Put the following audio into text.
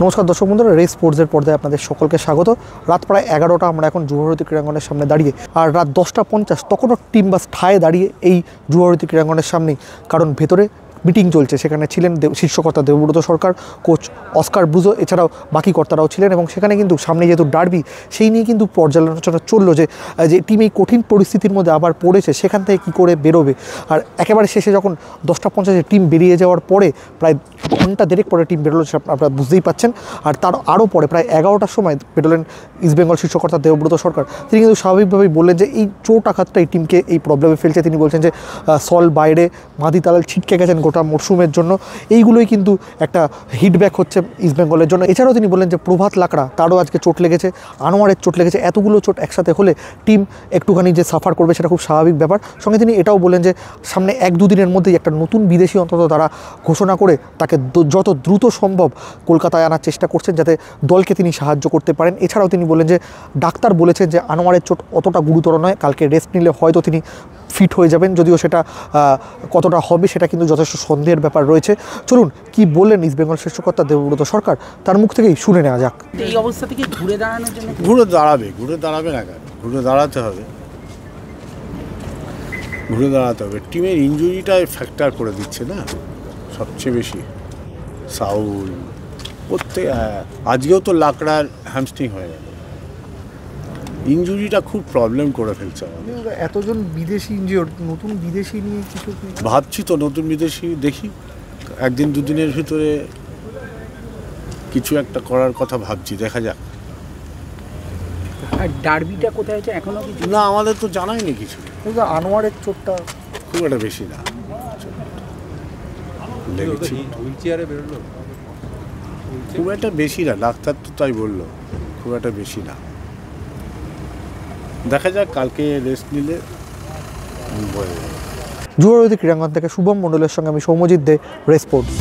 নমস্কার দর্শক বন্ধুরা, রেস স্পোর্টসের পর্দায় আপনাদের সকলকে স্বাগত। রাত প্রায় 11টা, আমরা এখন যুবভারতী ক্রীড়াঙ্গনের সামনে দাঁড়িয়ে, আর রাত 10টা 50 তখনও টিম বাস ঠায় দাঁড়িয়ে এই যুবভারতী ক্রীড়াঙ্গনের সামনেই, কারণ ভেতরে মিটিং চলছে। সেখানে ছিলেন শীর্ষকর্তা দেবব্রত সরকার, কোচ অস্কার ব্রুজো, এছাড়াও বাকি কর্তারাও ছিলেন। এবং সেখানে কিন্তু সামনে যেহেতু ডার্বি, সেই নিয়ে কিন্তু পর্যালোচনা চললো যে টিম এই কঠিন পরিস্থিতির মধ্যে আবার পড়েছে, সেখান থেকে কী করে বেরোবে। আর একেবারে শেষে যখন 10টা 50 টিম বেরিয়ে যাওয়ার পরে, প্রায় ঘন্টা দেড়েক পরে টিম বেরোলো, আপনারা বুঝতেই পাচ্ছেন। আর তার আরও পরে প্রায় 11টার সময় বেরোলেন ইস্টবেঙ্গল শীর্ষকর্তা দেবব্রত সরকার। তিনি কিন্তু স্বাভাবিকভাবেই বললেন যে এই চোট আঘাতটা এই টিমকে এই প্রবলেমে ফেলছে। তিনি বলছেন যে সল বাইরে, মাদি তালাল ছিটকে গেছেন গোটা মরশুমের জন্য, এইগুলোই কিন্তু একটা হিটব্যাক হচ্ছে ইস্টবেঙ্গলের জন্য। এছাড়াও তিনি বললেন যে প্রভাত লাকড়া, তারও আজকে চোট লেগেছে, আনোয়ারের চোট লেগেছে। এতগুলো চোট একসাথে হলে টিম একটুখানি যে সাফার করবে সেটা খুব স্বাভাবিক ব্যাপার। সঙ্গে তিনি এটাও বলেন যে সামনে 1-2 দিনের মধ্যেই একটা নতুন বিদেশি অন্তত তারা ঘোষণা করে তাকে যত দ্রুত সম্ভব কলকাতায় আনার চেষ্টা করছেন, যাতে দলকে তিনি সাহায্য করতে পারেন। এছাড়াও তিনি বলেন যে ডাক্তার বলেছেন যে আনোয়ারের চোট অতটা গুরুতর নয়, কালকে রেস্ট নিলে হয়তো তিনি ফিট হয়ে যাবেন। যদিও সেটা কতটা হবে সেটা কিন্তু যথেষ্ট সন্দেহের ব্যাপার রয়েছে। চলুন কি বললেন ইস্টবেঙ্গল শীর্ষকর্তা দেবব্রত সরকার, তার মুখ থেকেই শুনে নেওয়া যাক। এই অবস্থা থেকে ঘুরে দাঁড়ানোর জন্য ঘুরে দাঁড়াবে না কেন? ঘুরে দাঁড়াতে হবে। টিমের ইনজুরিটাই ফ্যাক্টর করে দিচ্ছে না সবচেয়ে বেশি। সাউল আজকেও তো লাকড়ার হ্যামস্ট্রিং হয়ে গেল। ইনজুরিটা খুব প্রবলেম করে ফেলছে আমাদের। এতজন বিদেশি ইনজিওর, নতুন বিদেশি নিয়ে কিছু ভাবছি তো, নতুন বিদেশি দেখি 1-2 দিনের ভিতরে কিছু একটা করার কথা ভাবছি, দেখা যাক। আর ডার্বিটা কোথায় হচ্ছে এখনো কিছু না, আমাদের তো জানাইনি কিছু। আনোয়ারের চোটটা খুব একটা বেশি না, লেগেছি খুব একটা বেশি না, ডাক্তার তো তাই বললো, খুব একটা বেশি না। দেখা যাক, কালকে রেস্ট নিলে বোঝা যাবে। যুবভারতী ক্রীড়াঙ্গন থেকে শুভম মণ্ডলের সঙ্গে আমি সৌম্যজিৎ দে, রেস স্পোর্টস।